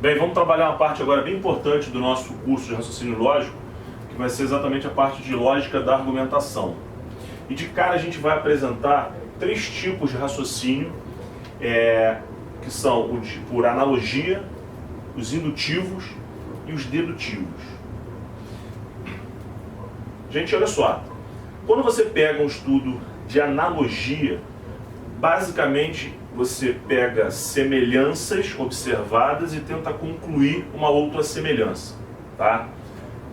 Bem, vamos trabalhar uma parte agora bem importante do nosso curso de raciocínio lógico, que vai ser exatamente a parte de lógica da argumentação. E de cara a gente vai apresentar três tipos de raciocínio, que são o por analogia, os indutivos e os dedutivos. Gente, olha só, quando você pega um estudo de analogia, basicamente você pega semelhanças observadas e tenta concluir uma outra semelhança, tá?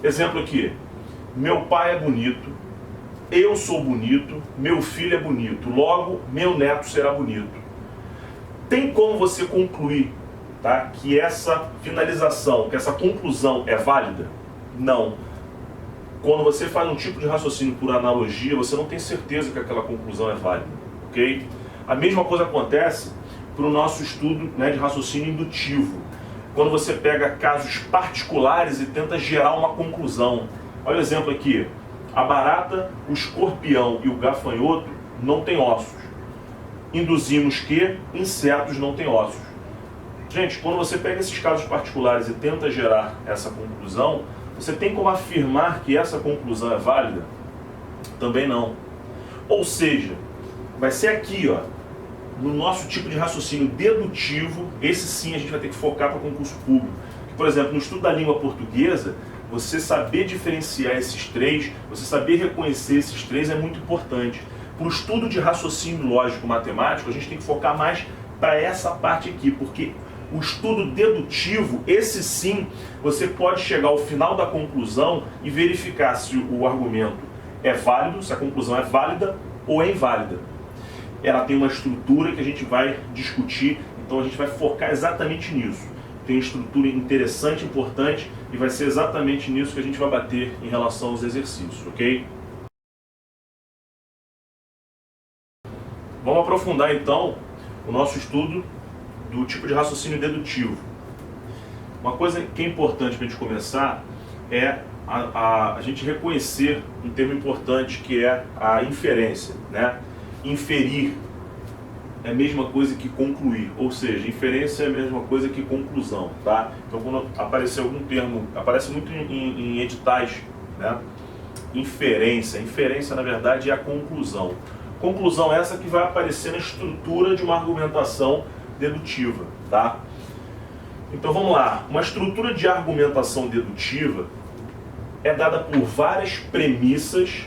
Exemplo aqui, meu pai é bonito, eu sou bonito, meu filho é bonito, logo meu neto será bonito. Tem como você concluir, tá, que essa finalização, que essa conclusão é válida? Não. Quando você faz um tipo de raciocínio por analogia, você não tem certeza que aquela conclusão é válida, ok? A mesma coisa acontece para o nosso estudo, né, de raciocínio indutivo. Quando você pega casos particulares e tenta gerar uma conclusão. Olha o exemplo aqui. A barata, o escorpião e o gafanhoto não têm ossos. Induzimos que insetos não têm ossos. Gente, quando você pega esses casos particulares e tenta gerar essa conclusão, você tem como afirmar que essa conclusão é válida? Também não. Ou seja, vai ser aqui, ó, no nosso tipo de raciocínio dedutivo, esse sim a gente vai ter que focar para concurso público. Por exemplo, no estudo da língua portuguesa, você saber diferenciar esses três, você saber reconhecer esses três é muito importante. Para o estudo de raciocínio lógico matemático, a gente tem que focar mais para essa parte aqui, porque o estudo dedutivo, esse sim, você pode chegar ao final da conclusão e verificar se o argumento é válido, se a conclusão é válida ou é inválida. Ela tem uma estrutura que a gente vai discutir, então a gente vai focar exatamente nisso. Tem uma estrutura interessante, importante, e vai ser exatamente nisso que a gente vai bater em relação aos exercícios, ok? Vamos aprofundar então o nosso estudo do tipo de raciocínio dedutivo. Uma coisa que é importante para a gente começar é a gente reconhecer um termo importante que é a inferência, né? Inferir é a mesma coisa que concluir, ou seja, inferência é a mesma coisa que conclusão, tá? Então quando aparecer algum termo, aparece muito em editais, né? Inferência na verdade é a conclusão. Conclusão essa que vai aparecer na estrutura de uma argumentação dedutiva, tá? Então vamos lá, uma estrutura de argumentação dedutiva é dada por várias premissas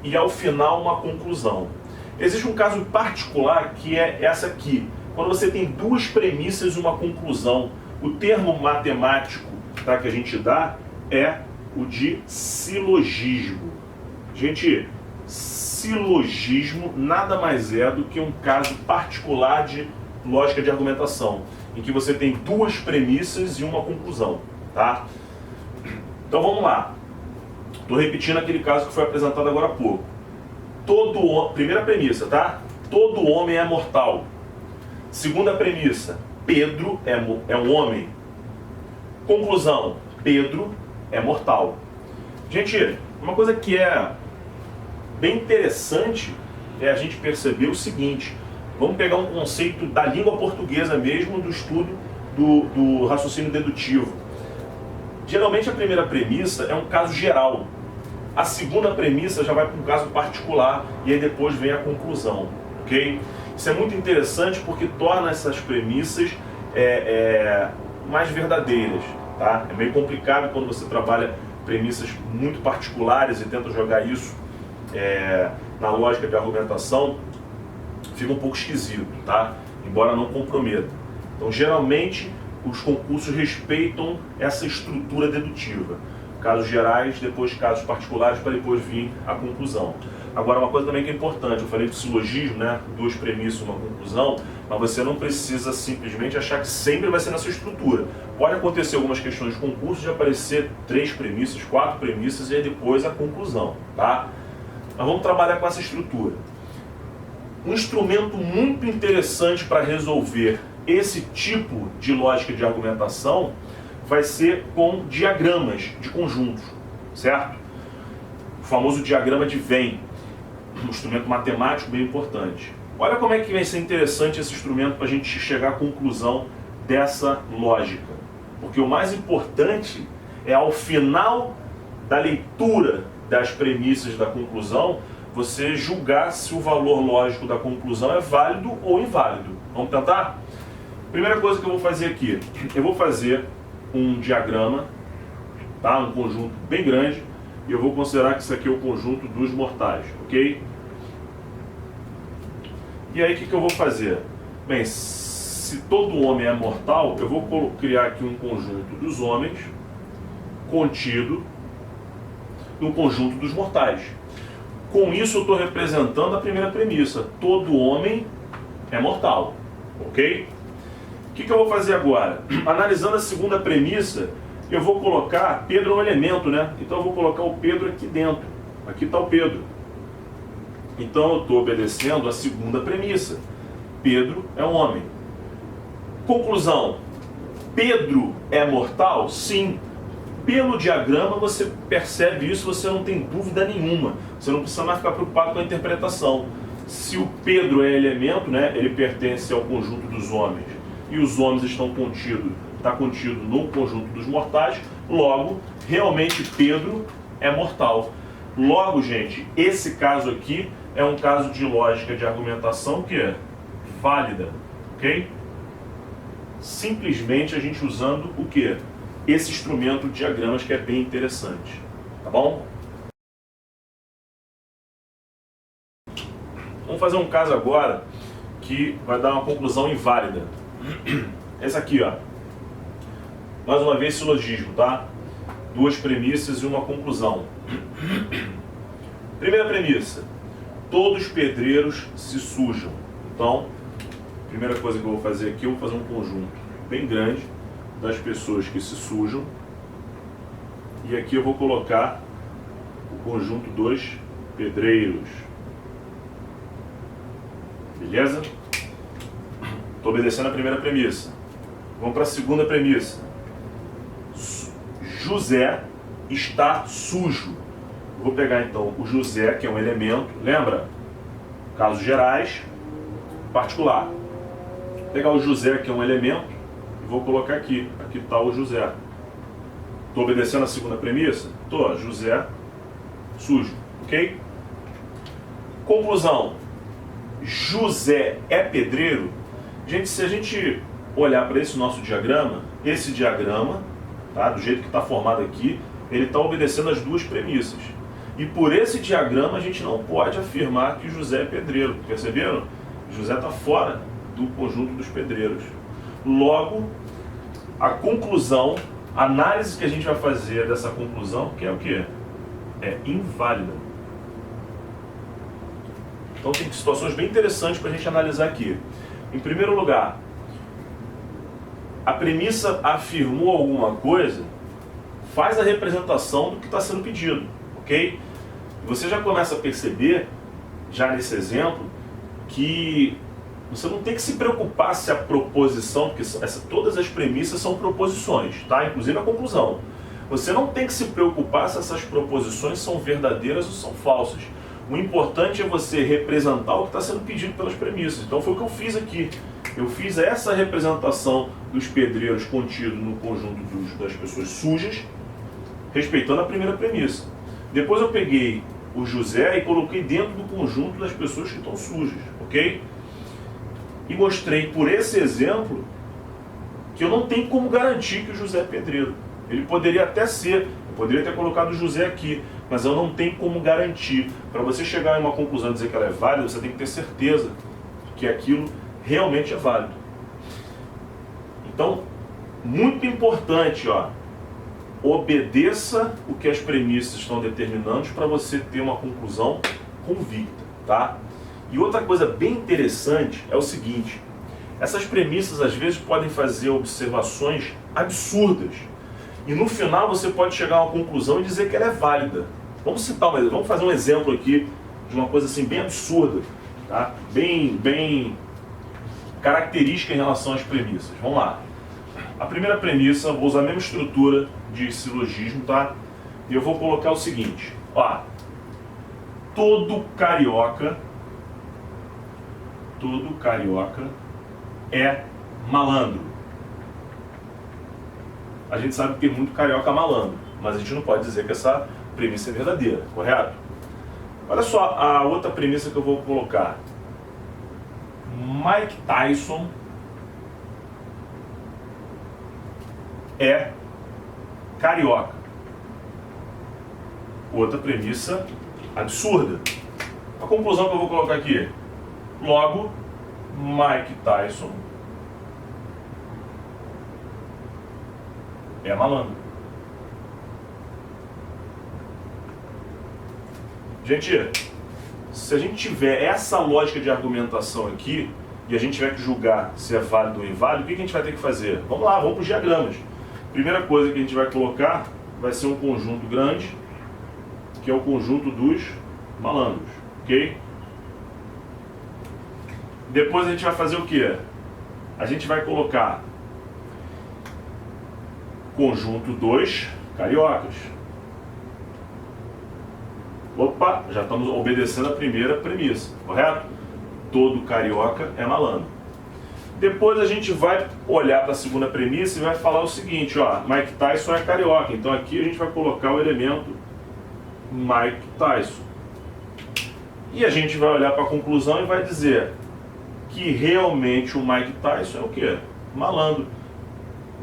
e ao final uma conclusão. Existe um caso particular que é essa aqui, quando você tem duas premissas e uma conclusão. O termo matemático, tá, que a gente dá é o de silogismo. Gente, silogismo nada mais é do que um caso particular de lógica de argumentação, em que você tem duas premissas e uma conclusão, tá? Então vamos lá. Estou repetindo aquele caso que foi apresentado agora há pouco. Primeira premissa, tá? Todo homem é mortal. Segunda premissa, Pedro é um homem. Conclusão, Pedro é mortal. Gente, uma coisa que é bem interessante é a gente perceber o seguinte. Vamos pegar um conceito da língua portuguesa mesmo, do estudo do raciocínio dedutivo. Geralmente a primeira premissa é um caso geral. A segunda premissa já vai para um caso particular e aí depois vem a conclusão, ok? Isso é muito interessante porque torna essas premissas mais verdadeiras, tá? É meio complicado quando você trabalha premissas muito particulares e tenta jogar isso na lógica de argumentação, fica um pouco esquisito, tá? Embora não comprometa. Então, geralmente, os concursos respeitam essa estrutura dedutiva. Casos gerais, depois casos particulares, para depois vir a conclusão. Agora, uma coisa também que é importante, eu falei do silogismo, né? Duas premissas, uma conclusão, mas você não precisa simplesmente achar que sempre vai ser nessa estrutura. Pode acontecer algumas questões de concurso de aparecer 3 premissas, 4 premissas e aí depois a conclusão, tá? Mas vamos trabalhar com essa estrutura. Um instrumento muito interessante para resolver esse tipo de lógica de argumentação vai ser com diagramas de conjuntos, certo? O famoso diagrama de Venn, um instrumento matemático bem importante. Olha como é que vai ser interessante esse instrumento para a gente chegar à conclusão dessa lógica. Porque o mais importante é, ao final da leitura das premissas da conclusão, você julgar se o valor lógico da conclusão é válido ou inválido. Vamos tentar? Primeira coisa que eu vou fazer aqui, eu vou fazer um diagrama, tá? Um conjunto bem grande, e eu vou considerar que isso aqui é o conjunto dos mortais, ok? E aí o que eu vou fazer? Bem, se todo homem é mortal, eu vou criar aqui um conjunto dos homens contido no conjunto dos mortais. Com isso eu estou representando a primeira premissa. Todo homem é mortal, ok? O que eu vou fazer agora? Analisando a segunda premissa, eu vou colocar, Pedro é um elemento, né? Então eu vou colocar o Pedro aqui dentro. Aqui está o Pedro. Então eu estou obedecendo a segunda premissa. Pedro é um homem. Conclusão. Pedro é mortal? Sim. Pelo diagrama você percebe isso, você não tem dúvida nenhuma. Você não precisa mais ficar preocupado com a interpretação. Se o Pedro é elemento, né, ele pertence ao conjunto dos homens, e os homens está contido no conjunto dos mortais, logo, realmente Pedro é mortal. Logo, gente, esse caso aqui é um caso de lógica de argumentação que é válida, ok? Simplesmente a gente usando o quê? Esse instrumento de diagramas que é bem interessante, tá bom? Vamos fazer um caso agora que vai dar uma conclusão inválida. Essa aqui, ó. Mais uma vez silogismo, tá? Duas premissas e uma conclusão. Primeira premissa. Todos os pedreiros se sujam. Então, a primeira coisa que eu vou fazer aqui, eu vou fazer um conjunto bem grande das pessoas que se sujam. E aqui eu vou colocar o conjunto dos pedreiros. Beleza? Estou obedecendo a primeira premissa. Vamos para a segunda premissa. José está sujo. Eu vou pegar então o José, que é um elemento, lembra? Casos gerais, particular. Vou pegar o José, que é um elemento, e vou colocar aqui. Aqui está o José. Estou obedecendo a segunda premissa? Estou. José sujo. Ok? Conclusão. José é pedreiro? Gente, se a gente olhar para esse nosso diagrama, esse diagrama, tá, do jeito que está formado aqui, ele está obedecendo as duas premissas. E por esse diagrama a gente não pode afirmar que José é pedreiro. Perceberam? José está fora do conjunto dos pedreiros. Logo, a conclusão, a análise que a gente vai fazer dessa conclusão, que é o quê? É inválida. Então tem situações bem interessantes para a gente analisar aqui. Em primeiro lugar, a premissa afirmou alguma coisa, faz a representação do que está sendo pedido, ok? Você já começa a perceber, já nesse exemplo, que você não tem que se preocupar se a proposição, porque todas as premissas são proposições, tá? Inclusive a conclusão. Você não tem que se preocupar se essas proposições são verdadeiras ou são falsas. O importante é você representar o que está sendo pedido pelas premissas. Então foi o que eu fiz aqui. Eu fiz essa representação dos pedreiros contido no conjunto das pessoas sujas, respeitando a primeira premissa. Depois eu peguei o José e coloquei dentro do conjunto das pessoas que estão sujas, ok? E mostrei por esse exemplo que eu não tenho como garantir que o José é pedreiro. Ele poderia até ser, eu poderia ter colocado o José aqui, mas eu não tenho como garantir. Para você chegar a uma conclusão e dizer que ela é válida, você tem que ter certeza que aquilo realmente é válido. Então, muito importante, ó, obedeça o que as premissas estão determinando para você ter uma conclusão convicta, tá? E outra coisa bem interessante é o seguinte: essas premissas às vezes podem fazer observações absurdas e no final você pode chegar a uma conclusão e dizer que ela é válida. Vamos fazer um exemplo aqui de uma coisa assim bem absurda, tá? Bem característica em relação às premissas. Vamos lá. A primeira premissa, vou usar a mesma estrutura de silogismo, tá? E eu vou colocar o seguinte, ó. Todo carioca é malandro. a gente sabe que tem muito carioca malandro, mas a gente não pode dizer que essa premissa é verdadeira, correto? Olha só a outra premissa que eu vou colocar. Mike Tyson é carioca. Outra premissa absurda. A conclusão que eu vou colocar aqui. Logo, Mike Tyson é malandro. Gente, se a gente tiver essa lógica de argumentação aqui e a gente tiver que julgar se é válido ou inválido, o que a gente vai ter que fazer? Vamos lá, vamos para os diagramas. Primeira coisa que a gente vai colocar vai ser um conjunto grande, que é o conjunto dos malandros, ok? Depois a gente vai fazer o que? A gente vai colocar conjunto dos cariocas. Opa, já estamos obedecendo a primeira premissa, correto? Todo carioca é malandro. Depois a gente vai olhar para a segunda premissa e vai falar o seguinte, ó, Mike Tyson é carioca. Então aqui a gente vai colocar o elemento Mike Tyson. E a gente vai olhar para a conclusão e vai dizer que realmente o Mike Tyson é o quê? Malandro.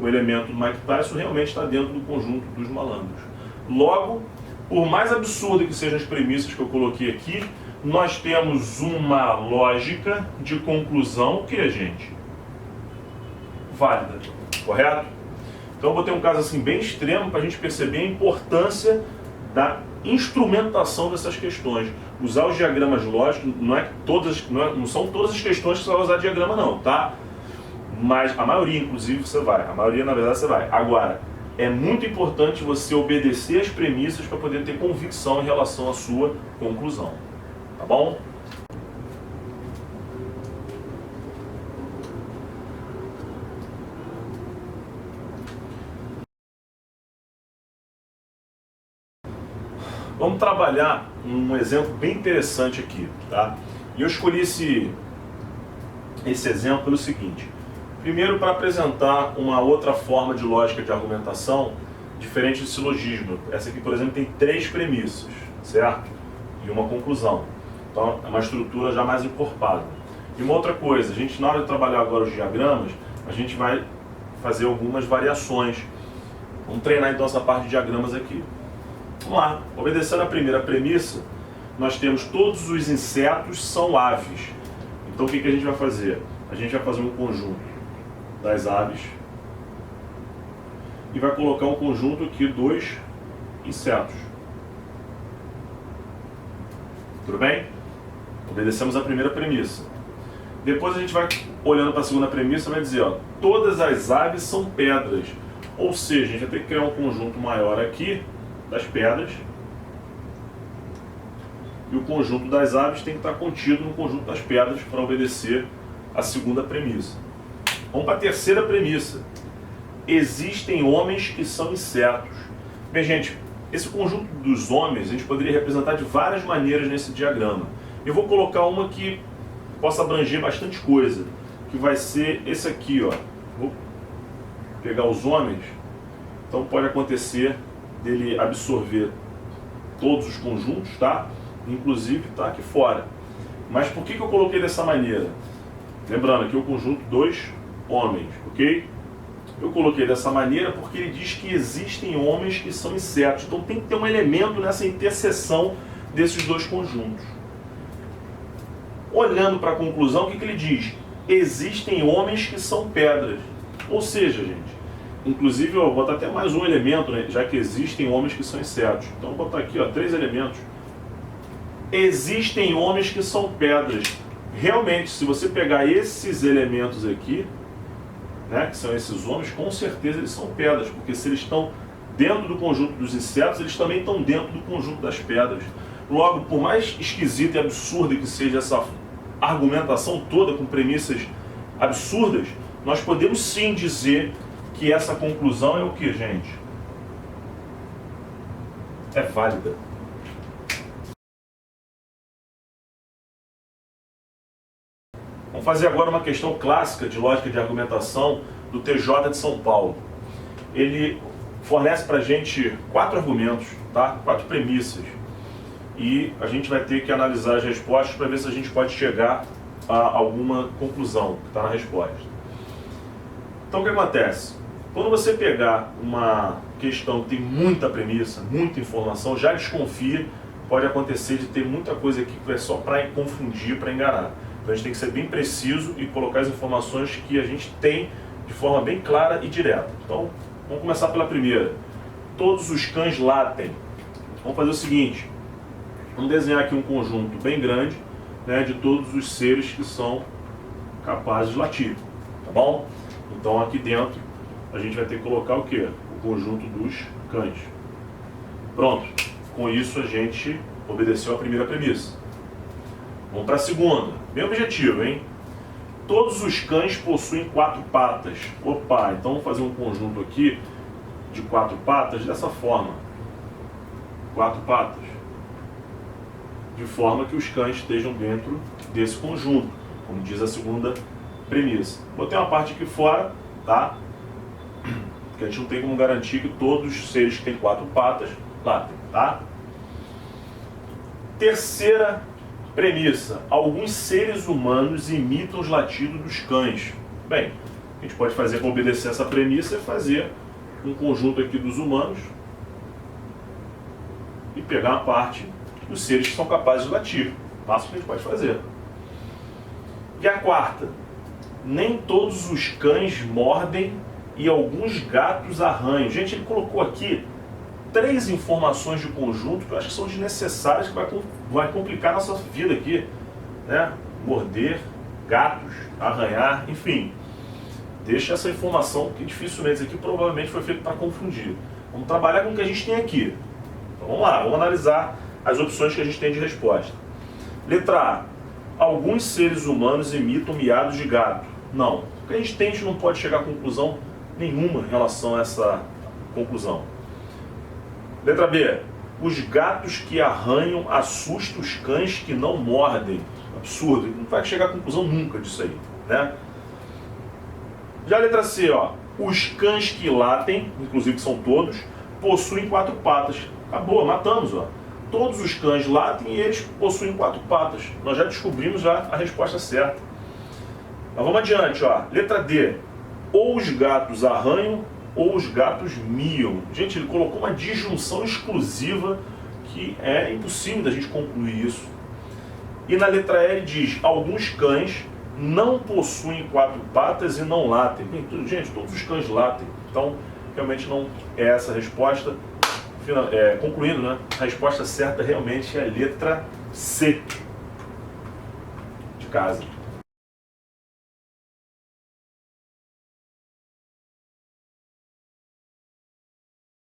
O elemento do Mike Tyson realmente está dentro do conjunto dos malandros. Logo, por mais absurdo que sejam as premissas que eu coloquei aqui, nós temos uma lógica de conclusão que, gente, válida, correto? Então eu botei um caso assim bem extremo para a gente perceber a importância da instrumentação dessas questões. Usar os diagramas lógicos não são todas as questões que você vai usar diagrama não, tá? Mas a maioria, inclusive, você vai. A maioria, na verdade, você vai. Agora, é muito importante você obedecer as premissas para poder ter convicção em relação à sua conclusão. Tá bom? Vamos trabalhar um exemplo bem interessante aqui, tá? E eu escolhi esse exemplo pelo seguinte. Primeiro, para apresentar uma outra forma de lógica de argumentação diferente do silogismo. Essa aqui, por exemplo, tem 3 premissas, certo? E uma conclusão. Então, é uma estrutura já mais encorpada. E uma outra coisa, a gente, na hora de trabalhar agora os diagramas, a gente vai fazer algumas variações. Vamos treinar então essa parte de diagramas aqui. Vamos lá. Obedecendo a primeira premissa, nós temos todos os insetos são aves. Então, o que a gente vai fazer? A gente vai fazer um conjunto das aves e vai colocar um conjunto aqui dos insetos. Tudo bem? Obedecemos a primeira premissa. Depois a gente vai olhando para a segunda premissa e vai dizer, ó, todas as aves são pedras. Ou seja, a gente vai ter que criar um conjunto maior aqui das pedras e o conjunto das aves tem que estar contido no conjunto das pedras para obedecer a segunda premissa. Vamos para a terceira premissa. Existem homens que são insetos. Bem, gente, esse conjunto dos homens a gente poderia representar de várias maneiras nesse diagrama. Eu vou colocar uma que possa abranger bastante coisa, que vai ser esse aqui, ó. Vou pegar os homens, então pode acontecer dele absorver todos os conjuntos, tá? Inclusive tá aqui fora. Mas por que eu coloquei dessa maneira? Lembrando aqui o conjunto dos homens, ok? Eu coloquei dessa maneira porque ele diz que existem homens que são insetos. Então tem que ter um elemento nessa interseção desses dois conjuntos. Olhando para a conclusão, o que ele diz? Existem homens que são pedras. Ou seja, gente, inclusive eu vou botar até mais um elemento, né, já que existem homens que são insetos. Então eu vou botar aqui, ó, 3 elementos. Existem homens que são pedras. Realmente, se você pegar esses elementos aqui, né, que são esses homens, com certeza eles são pedras, porque se eles estão dentro do conjunto dos insetos, eles também estão dentro do conjunto das pedras. Logo, por mais esquisita e absurda que seja essa argumentação toda com premissas absurdas, nós podemos sim dizer que essa conclusão é o que, gente? É válida. Vamos fazer agora uma questão clássica de lógica de argumentação do TJ de São Paulo. ele fornece para a gente 4 argumentos, tá? 4 premissas. E a gente vai ter que analisar as respostas para ver se a gente pode chegar a alguma conclusão que está na resposta. Então o que acontece? Quando você pegar uma questão que tem muita premissa, muita informação, já desconfia, pode acontecer de ter muita coisa aqui que é só para confundir, para enganar. Então a gente tem que ser bem preciso e colocar as informações que a gente tem de forma bem clara e direta. Então, vamos começar pela primeira. Todos os cães latem. Vamos fazer o seguinte. Vamos desenhar aqui um conjunto bem grande, né, de todos os seres que são capazes de latir. Tá bom? Então aqui dentro a gente vai ter que colocar o quê? O conjunto dos cães. Pronto. Com isso a gente obedeceu a primeira premissa. Vamos para a segunda. Bem objetivo, hein? Todos os cães possuem 4 patas. Opa, então vamos fazer um conjunto aqui de 4 patas dessa forma. 4 patas. De forma que os cães estejam dentro desse conjunto, como diz a segunda premissa. Botei uma parte aqui fora, tá? Porque a gente não tem como garantir que todos os seres que têm 4 patas latem, tá? Terceira premissa. Alguns seres humanos imitam os latidos dos cães. Bem, a gente pode fazer para obedecer essa premissa é fazer um conjunto aqui dos humanos e pegar uma parte dos seres que são capazes de latir. O máximo que a gente pode fazer. E a quarta. Nem todos os cães mordem e alguns gatos arranham. Gente, ele colocou aqui 3 informações de conjunto que eu acho que são desnecessárias, que vai complicar a nossa vida aqui, né? Morder, gatos, arranhar, enfim. Deixa essa informação que dificilmente isso aqui provavelmente foi feito para confundir. Vamos trabalhar com o que a gente tem aqui. Então vamos lá, vamos analisar as opções que a gente tem de resposta. Letra A. Alguns seres humanos imitam miados de gato. Não. O que a gente tem, a gente não pode chegar a conclusão nenhuma em relação a essa conclusão. Letra B. Os gatos que arranham assustam os cães que não mordem. Absurdo. Não vai chegar a conclusão nunca disso aí, né? Já a letra C, ó. Os cães que latem, inclusive são todos, possuem 4 patas. Acabou, matamos, ó. Todos os cães latem e eles possuem 4 patas. Nós já descobrimos já a resposta certa. Mas vamos adiante, ó. Letra D. Ou os gatos arranham ou os gatos miam. Gente, ele colocou uma disjunção exclusiva que é impossível da gente concluir isso. E na letra E ele diz, alguns cães não possuem 4 patas e não latem. Gente, todos os cães latem. Então, realmente não é essa a resposta. Concluindo, né? A resposta certa realmente é a letra C de casa.